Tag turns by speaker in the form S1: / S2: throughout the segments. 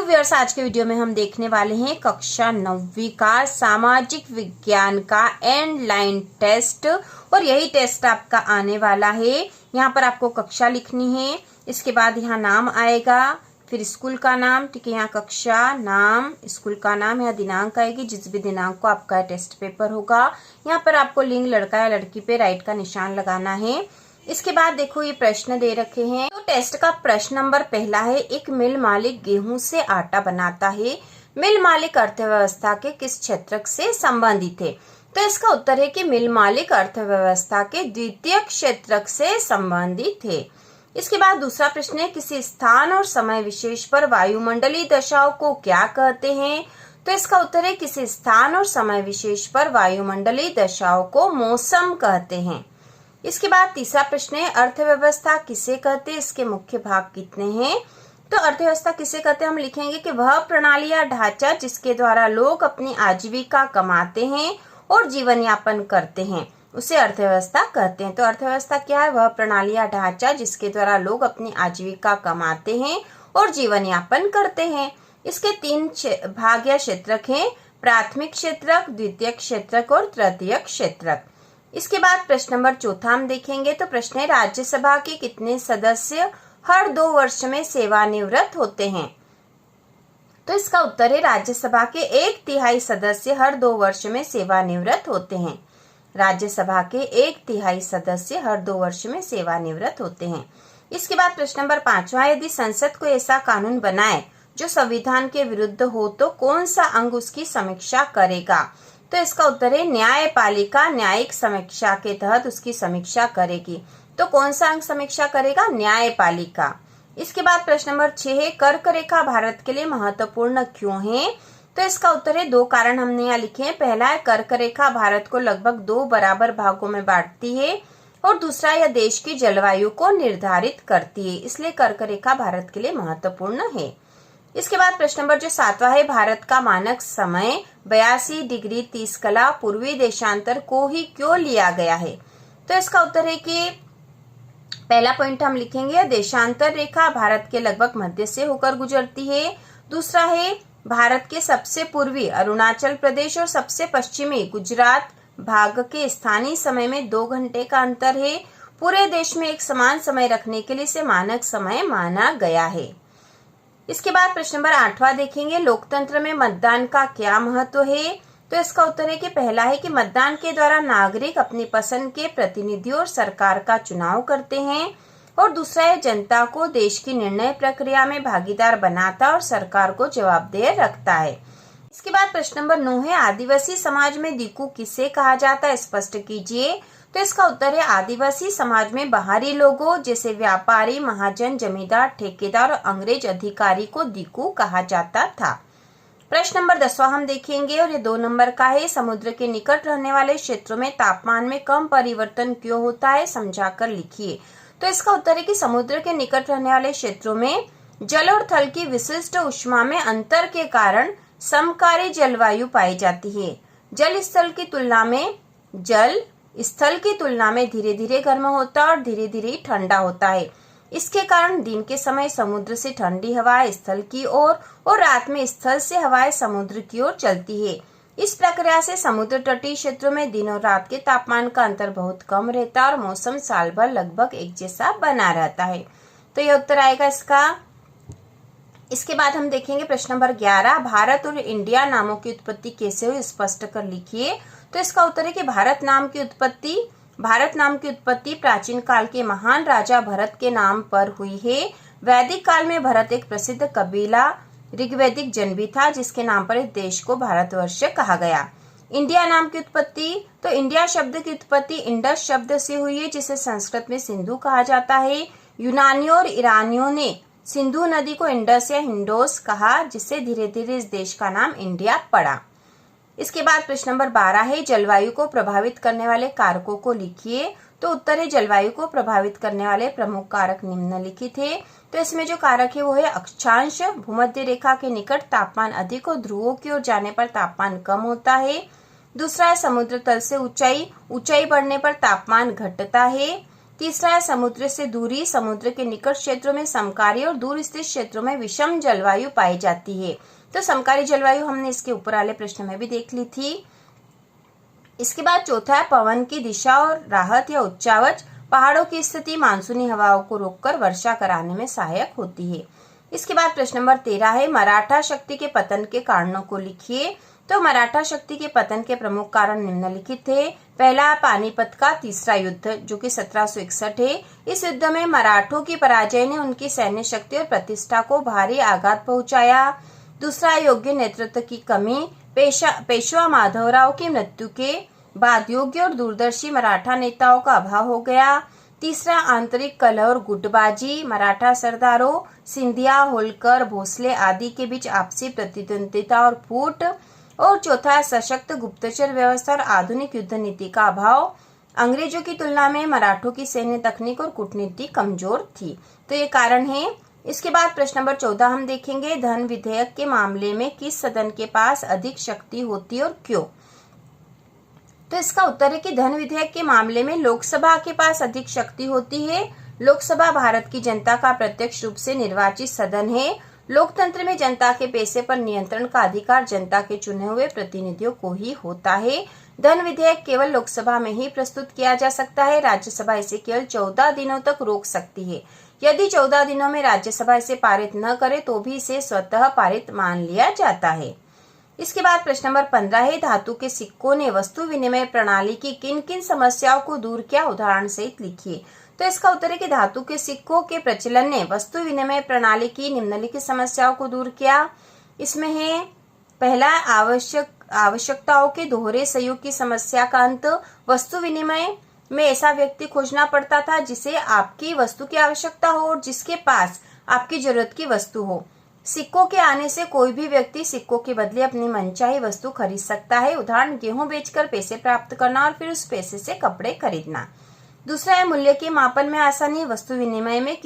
S1: Hello viewers, आज के video में हम देखने वाले हैं कक्षा 9वीं का सामाजिक विज्ञान का एंड लाइन टेस्ट। और यही टेस्ट आपका आने वाला है। यहाँ पर आपको कक्षा लिखनी है, इसके बाद यहाँ नाम आएगा, फिर स्कूल का नाम, ठीक है। यहाँ कक्षा, नाम, स्कूल का नाम, यहाँ दिनांक आएगी, जिस भी दिनांक को आपका टेस्ट पेपर होगा। यहाँ पर आपको लिंग लड़का या लड़की पे राइट का निशान लगाना है। इसके बाद देखो ये प्रश्न दे रखे हैं। तो टेस्ट का प्रश्न नंबर पहला है, एक मिल मालिक गेहूं से आटा बनाता है। मिल मालिक अर्थव्यवस्था के किस क्षेत्र से संबंधित है? तो इसका उत्तर है कि मिल मालिक अर्थव्यवस्था के द्वितीय क्षेत्र से संबंधित है। इसके बाद दूसरा प्रश्न है, किसी स्थान और समय विशेष पर वायुमंडलीय दशाओं को क्या कहते हैं? तो इसका उत्तर है किसी स्थान और समय विशेष पर वायुमंडलीय दशाओं को मौसम कहते हैं। इसके बाद तीसरा प्रश्न है, अर्थव्यवस्था किसे कहते हैं? इसके मुख्य भाग कितने हैं? तो अर्थव्यवस्था किसे कहते हैं हम लिखेंगे कि वह प्रणाली या ढांचा जिसके द्वारा लोग अपनी आजीविका कमाते हैं और जीवन यापन करते हैं, उसे अर्थव्यवस्था कहते हैं। तो अर्थव्यवस्था क्या है? वह प्रणाली या ढांचा जिसके द्वारा लोग अपनी आजीविका कमाते हैं और जीवन यापन करते हैं। इसके 3 भाग या क्षेत्रक हैं, प्राथमिक क्षेत्रक, द्वितीय क्षेत्रक और तृतीय क्षेत्रक। इसके बाद प्रश्न नंबर चौथा हम देखेंगे। तो प्रश्न है, राज्यसभा के कितने सदस्य हर 2 वर्ष में सेवानिवृत्त होते हैं? तो इसका उत्तर है राज्यसभा के 1/3 सदस्य हर 2 वर्ष में सेवानिवृत्त होते हैं। राज्यसभा के 1/3 सदस्य हर 2 वर्ष में सेवानिवृत्त होते हैं। इसके बाद प्रश्न नंबर 5वां, यदि संसद को ऐसा कानून बनाए जो संविधान के विरुद्ध हो तो कौन सा अंग उसकी समीक्षा करेगा? तो इसका उत्तर है न्यायपालिका न्यायिक समीक्षा के तहत उसकी समीक्षा करेगी। तो कौन सा अंग समीक्षा करेगा? न्यायपालिका। इसके बाद प्रश्न नंबर 6 है, कर्क रेखा भारत के लिए महत्वपूर्ण क्यों है? तो इसका उत्तर है 2 कारण हमने यहाँ लिखे हैं। पहला है, कर्क रेखा भारत को लगभग 2 बराबर भागों में बांटती है, और दूसरा यह देश की जलवायु को निर्धारित करती है, इसलिए कर्क रेखा भारत के लिए महत्वपूर्ण है। इसके बाद प्रश्न नंबर जो 7वां है, भारत का मानक समय 82 डिग्री 30 कला पूर्वी देशांतर को ही क्यों लिया गया है? तो इसका उत्तर है कि पहला पॉइंट हम लिखेंगे, देशांतर रेखा भारत के लगभग मध्य से होकर गुजरती है। दूसरा है, भारत के सबसे पूर्वी अरुणाचल प्रदेश और सबसे पश्चिमी गुजरात भाग के स्थानीय समय में 2 घंटे का अंतर है। पूरे देश में एक समान समय रखने के लिए इसे मानक समय माना गया है। इसके बाद प्रश्न नंबर 8वां देखेंगे, लोकतंत्र में मतदान का क्या महत्व है? तो इसका उत्तर है कि पहला है कि मतदान के द्वारा नागरिक अपनी पसंद के प्रतिनिधियों और सरकार का चुनाव करते हैं, और दूसरा है जनता को देश की निर्णय प्रक्रिया में भागीदार बनाता और सरकार को जवाबदेह रखता है। इसके बाद प्रश्न नंबर 9 है, आदिवासी समाज में दिकू किसे कहा जाता है? स्पष्ट कीजिए। तो इसका उत्तर है, आदिवासी समाज में बाहरी लोगों जैसे व्यापारी, महाजन, जमींदार, ठेकेदार और अंग्रेज अधिकारी को दिकू कहा जाता था। प्रश्न नंबर 10वां हम देखेंगे, और ये 2 नंबर का है, समुद्र के निकट रहने वाले क्षेत्रों में तापमान में कम परिवर्तन क्यों होता है? समझाकर लिखिए। तो इसका उत्तर है कि समुद्र के निकट रहने वाले क्षेत्रों में जल और थल की विशिष्ट ऊष्मा में अंतर के कारण समकारी जलवायु पाई जाती है। जल स्थल की तुलना में धीरे धीरे गर्म होता है और धीरे धीरे ठंडा होता है। इसके कारण दिन के समय समुद्र से ठंडी हवाएं स्थल की ओर और रात में स्थल से हवाएं समुद्र की ओर चलती है। इस प्रक्रिया से समुद्र तटीय क्षेत्रों में दिन और रात के तापमान का अंतर बहुत कम रहता है और मौसम साल भर लगभग एक जैसा बना रहता है। तो यह उत्तर आएगा इसका। इसके बाद हम देखेंगे प्रश्न नंबर 11, भारत और इंडिया नामों की उत्पत्ति कैसे हुई? स्पष्ट कर लिखिए। तो इसका उत्तर है कि भारत नाम की उत्पत्ति प्राचीन काल के महान राजा भरत के नाम पर हुई है। वैदिक काल में भरत एक प्रसिद्ध कबीला ऋग्वैदिक जन भी था, जिसके नाम पर इस देश को भारतवर्ष कहा गया। इंडिया नाम की उत्पत्ति, तो इंडिया शब्द की उत्पत्ति इंडस शब्द से हुई है, जिसे संस्कृत में सिंधु कहा जाता है। यूनानियों और ईरानियों ने सिंधु नदी को इंडस या हिंडोस कहा, जिससे धीरे धीरे इस देश का नाम इंडिया पड़ा। इसके बाद प्रश्न नंबर 12 है, जलवायु को प्रभावित करने वाले कारकों को लिखिए। तो उत्तर है, जलवायु को प्रभावित करने वाले प्रमुख कारक निम्नलिखित है। तो इसमें जो कारक है वो है अक्षांश, भूमध्य रेखा के निकट तापमान अधिक और ध्रुवों की ओर जाने पर तापमान कम होता है। दूसरा है समुद्र तल से ऊंचाई बढ़ने पर तापमान घटता है। तीसरा है समुद्र से दूरी, समुद्र के निकट क्षेत्रों में समकारी और दूर स्थित क्षेत्रों में विषम जलवायु पाई जाती है। तो समकारी जलवायु हमने इसके ऊपर वाले प्रश्न में भी देख ली थी। इसके बाद चौथा है पवन की दिशा और राहत या उच्चावच, पहाड़ों की स्थिति मानसूनी हवाओं को रोककर वर्षा कराने में सहायक होती है। इसके बाद प्रश्न नंबर 13 है मराठा शक्ति के पतन के कारणों को लिखिए। तो मराठा शक्ति के पतन के प्रमुख कारण निम्नलिखित थे। पहला पानीपत का तीसरा युद्ध जो कि 1761 है। इस युद्ध में मराठों की पराजय ने उनकी सैन्य शक्ति और प्रतिष्ठा को भारी आघात पहुंचाया। दूसरा योग्य नेतृत्व की कमी, पेशवा माधवराव की मृत्यु के बाद योग्य और दूरदर्शी मराठा नेताओं का अभाव हो गया। तीसरा आंतरिक कलह और गुटबाजी, मराठा सरदारों सिंधिया, होलकर, भोसले आदि के बीच आपसी प्रतिद्वंदिता और फूट। और चौथा सशक्त गुप्तचर व्यवस्था और आधुनिक युद्ध नीति का अभाव। अंग्रेजों की तुलना में मराठों की सैन्य तकनीक और कूटनीति कमजोर थी। तो ये कारण है। इसके बाद प्रश्न नंबर 14 हम देखेंगे धन विधेयक के मामले में किस सदन के पास अधिक शक्ति होती है और क्यों। तो इसका उत्तर है कि धन विधेयक के मामले में लोकसभा के पास अधिक शक्ति होती है। लोकसभा भारत की जनता का प्रत्यक्ष रूप से निर्वाचित सदन है। लोकतंत्र में जनता के पैसे पर नियंत्रण का अधिकार जनता के चुने हुए प्रतिनिधियों को ही होता है। धन विधेयक केवल लोकसभा में ही प्रस्तुत किया जा सकता है। राज्यसभा इसे केवल 14 दिनों तक रोक सकती है। यदि 14 दिनों में राज्यसभा इसे पारित न करे तो भी इसे स्वतः पारित मान लिया जाता है। इसके बाद प्रश्न नंबर 15 है धातु के सिक्कों ने वस्तु विनिमय प्रणाली की किन किन समस्याओं को दूर किया, उदाहरण सहित लिखिए। तो इसका उत्तर है कि धातु के सिक्कों के प्रचलन ने वस्तु विनिमय प्रणाली की निम्नलिखित समस्याओं को दूर किया। इसमें है पहला आवश्यकताओं के दोहरे सहयोग की समस्या का अंत। वस्तु विनिमय में ऐसा व्यक्ति खोजना पड़ता था जिसे आपकी वस्तु की आवश्यकता हो और जिसके पास आपकी जरूरत की वस्तु हो। सिक्कों के आने से कोई भी व्यक्ति सिक्कों के बदले अपनी मनचाही वस्तु खरीद सकता है। उदाहरण गेहूं बेचकर पैसे प्राप्त करना और फिर उस पैसे से कपड़े खरीदना। दूसरा है मूल्य के मापन में आसानी। वस्तु विनिमय में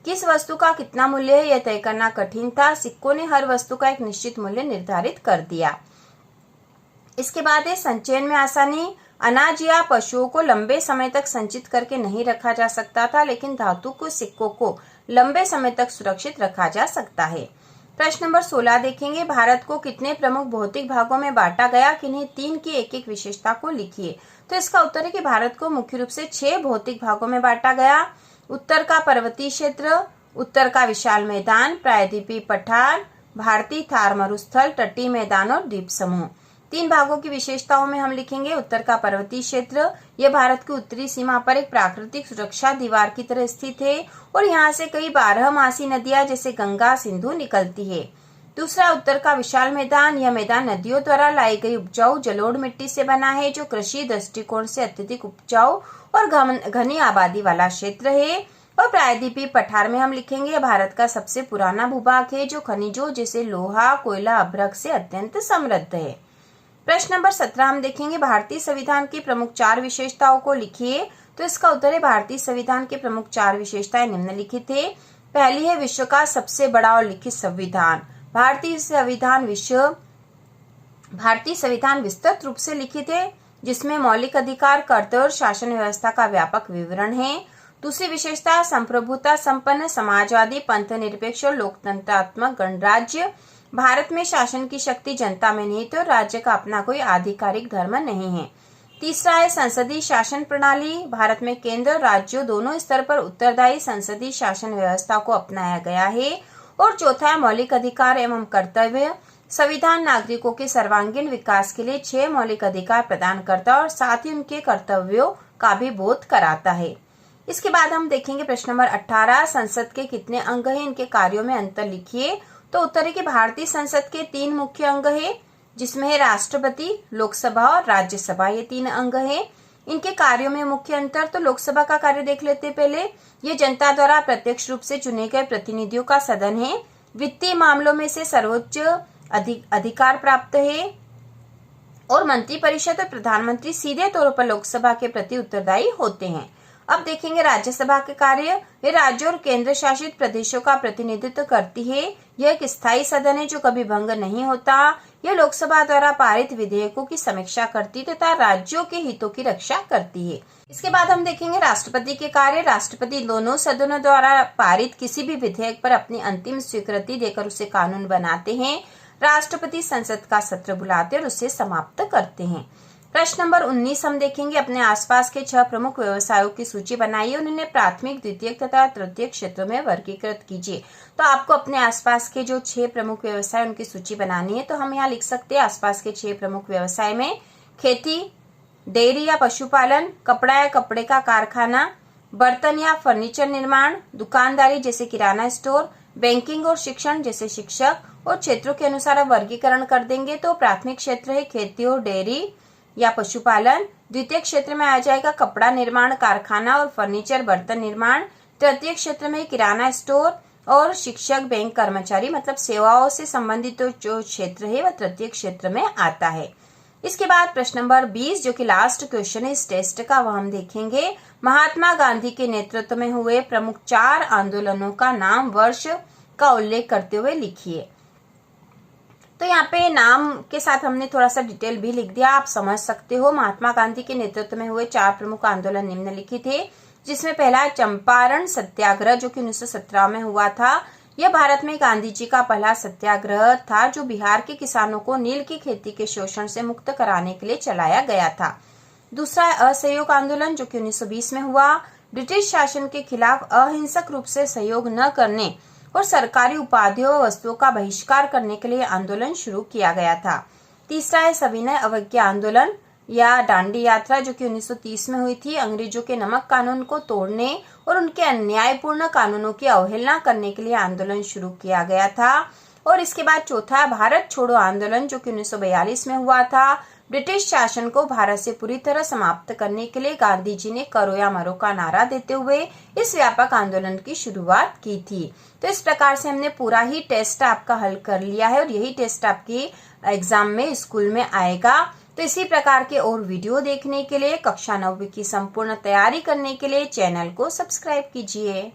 S1: किस वस्तु का कितना मूल्य है यह तय करना कठिन था। सिक्कों ने हर वस्तु का एक निश्चित मूल्य निर्धारित कर दिया। इसके बाद है संचयन में आसानी। अनाज या पशुओं को लंबे समय तक संचित करके नहीं रखा जा सकता था, लेकिन धातु के सिक्कों को लंबे समय तक सुरक्षित रखा जा सकता है। प्रश्न नंबर 16 देखेंगे भारत को कितने प्रमुख भौतिक भागों में बांटा गया, किन्हीं 3 की एक एक विशेषता को लिखिए। तो इसका उत्तर है कि भारत को मुख्य रूप से 6 भौतिक भागों में बांटा गया। उत्तर का पर्वतीय क्षेत्र, उत्तर का विशाल मैदान, प्रायद्वीपीय पठार, भारतीय थार मरुस्थल, तटीय मैदान और द्वीप समूह। 3 भागों की विशेषताओं में हम लिखेंगे उत्तर का पर्वतीय क्षेत्र, यह भारत की उत्तरी सीमा पर एक प्राकृतिक सुरक्षा दीवार की तरह स्थित है और यहाँ से कई 12 मासी नदियां जैसे गंगा, सिंधु निकलती है। दूसरा उत्तर का विशाल मैदान, यह मैदान नदियों द्वारा लाई गई उपजाऊ जलोढ़ मिट्टी से बना है जो कृषि दृष्टिकोण से अत्यधिक उपजाऊ और घनी आबादी वाला क्षेत्र है। और प्रायद्वीपीय पठार में हम लिखेंगे भारत का सबसे पुराना भूभाग है जो खनिजों जैसे लोहा, कोयला, अभ्रक से अत्यंत समृद्ध है। प्रश्न नंबर 17 हम देखेंगे भारतीय संविधान की प्रमुख 4 विशेषताओं को लिखिए। तो इसका उत्तर है भारतीय संविधान के प्रमुख 4 विशेषताएं निम्नलिखित है। पहली है विश्व का सबसे बड़ा और लिखित संविधान। भारतीय संविधान विस्तृत रूप से लिखित है जिसमें मौलिक अधिकार, कर्तव्य और शासन व्यवस्था का व्यापक विवरण है। दूसरी विशेषता संप्रभुता संपन्न, समाजवादी, पंथ निरपेक्ष और लोकतंत्रात्मक गणराज्य। भारत में शासन की शक्ति जनता में निहित है और राज्य का अपना कोई आधिकारिक धर्म नहीं है। तीसरा है संसदीय शासन प्रणाली। भारत में केंद्र और राज्यों दोनों स्तर पर उत्तरदायी संसदीय शासन व्यवस्था को अपनाया गया है। और चौथा है मौलिक अधिकार एवं कर्तव्य। संविधान नागरिकों के सर्वांगीण विकास के लिए 6 मौलिक अधिकार प्रदान करता है और साथ ही उनके कर्तव्यों का भी बोध कराता है। इसके बाद हम देखेंगे प्रश्न नंबर 18 संसद के कितने अंग हैं, इनके कार्यों में अंतर लिखिए। तो उत्तर है कि भारतीय संसद के 3 मुख्य अंग है जिसमें है राष्ट्रपति, लोकसभा और राज्यसभा, ये 3 अंग है। इनके कार्यों में मुख्य अंतर, तो लोकसभा का कार्य देख लेते पहले। ये जनता द्वारा प्रत्यक्ष रूप से चुने गए प्रतिनिधियों का सदन है। वित्तीय मामलों में से सर्वोच्च अधिकार प्राप्त है और मंत्रिपरिषद और प्रधानमंत्री सीधे तौर पर लोकसभा के प्रति उत्तरदायी होते हैं। अब देखेंगे राज्यसभा के कार्य। ये राज्यों और केंद्र शासित प्रदेशों का प्रतिनिधित्व करती है। यह एक स्थायी सदन है जो कभी भंग नहीं होता। यह लोकसभा द्वारा पारित विधेयकों की समीक्षा करती तथा राज्यों के हितों की रक्षा करती है। इसके बाद हम देखेंगे राष्ट्रपति के कार्य। राष्ट्रपति दोनों सदनों द्वारा पारित किसी भी विधेयक पर अपनी अंतिम स्वीकृति देकर उसे कानून बनाते हैं। राष्ट्रपति संसद का सत्र बुलाते और उसे समाप्त करते हैं। प्रश्न नंबर 19 हम देखेंगे, अपने आसपास के 6 प्रमुख व्यवसायों की सूची बनाइए और उन्हें प्राथमिक, द्वितीयक तथा तृतीयक क्षेत्रों में वर्गीकृत कीजिए। तो आपको अपने आसपास के जो 6 प्रमुख व्यवसाय उनकी सूची बनानी है। तो हम यहाँ लिख सकते हैं आसपास के 6 प्रमुख व्यवसाय में खेती, डेयरी या पशुपालन, कपड़ा या कपड़े का कारखाना, बर्तन या फर्नीचर निर्माण, दुकानदारी जैसे किराना स्टोर, बैंकिंग और शिक्षण जैसे शिक्षक। और क्षेत्रों के अनुसार अब वर्गीकरण कर देंगे। तो प्राथमिक क्षेत्र है खेती और डेयरी या पशुपालन, द्वितीय क्षेत्र में आ जाएगा कपड़ा निर्माण कारखाना और फर्नीचर बर्तन निर्माण, तृतीय क्षेत्र में किराना स्टोर और शिक्षक बैंक कर्मचारी मतलब सेवाओं से संबंधित जो क्षेत्र है वह तृतीय क्षेत्र में आता है। इसके बाद प्रश्न नंबर 20 जो कि लास्ट क्वेश्चन है इस टेस्ट का, वह हम देखेंगे, महात्मा गांधी के नेतृत्व में हुए प्रमुख 4 आंदोलनों का नाम वर्ष का उल्लेख करते हुए लिखिए। तो यहाँ पे नाम के साथ हमने थोड़ा सा डिटेल भी लिख दिया, आप समझ सकते हो। महात्मा गांधी के नेतृत्व में हुए 4 प्रमुख आंदोलन निम्नलिखित थे, जिसमें पहला चंपारण सत्याग्रह जो कि 1917 में हुआ था। यह भारत में गांधी जी का पहला सत्याग्रह था जो बिहार के किसानों को नील की खेती के शोषण से मुक्त कराने के लिए चलाया गया था। दूसरा असहयोग आंदोलन जो कि 1920 में हुआ, ब्रिटिश शासन के खिलाफ अहिंसक रूप से सहयोग न करने और सरकारी उपाधियों व वस्तुओं का बहिष्कार करने के लिए आंदोलन शुरू किया गया था। तीसरा है सविनय अवज्ञा आंदोलन या दांडी यात्रा जो कि 1930 में हुई थी। अंग्रेजों के नमक कानून को तोड़ने और उनके अन्यायपूर्ण कानूनों की अवहेलना करने के लिए आंदोलन शुरू किया गया था। और इसके बाद चौथा भारत छोड़ो आंदोलन जो कि 1942 में हुआ था। ब्रिटिश शासन को भारत से पूरी तरह समाप्त करने के लिए गांधी जी ने करो या मरो का नारा देते हुए इस व्यापक आंदोलन की शुरुआत की थी। तो इस प्रकार से हमने पूरा ही टेस्ट आपका हल कर लिया है और यही टेस्ट आपकी एग्जाम में स्कूल में आएगा। तो इसी प्रकार के और वीडियो देखने के लिए, कक्षा 9वीं की संपूर्ण तैयारी करने के लिए चैनल को सब्सक्राइब कीजिए।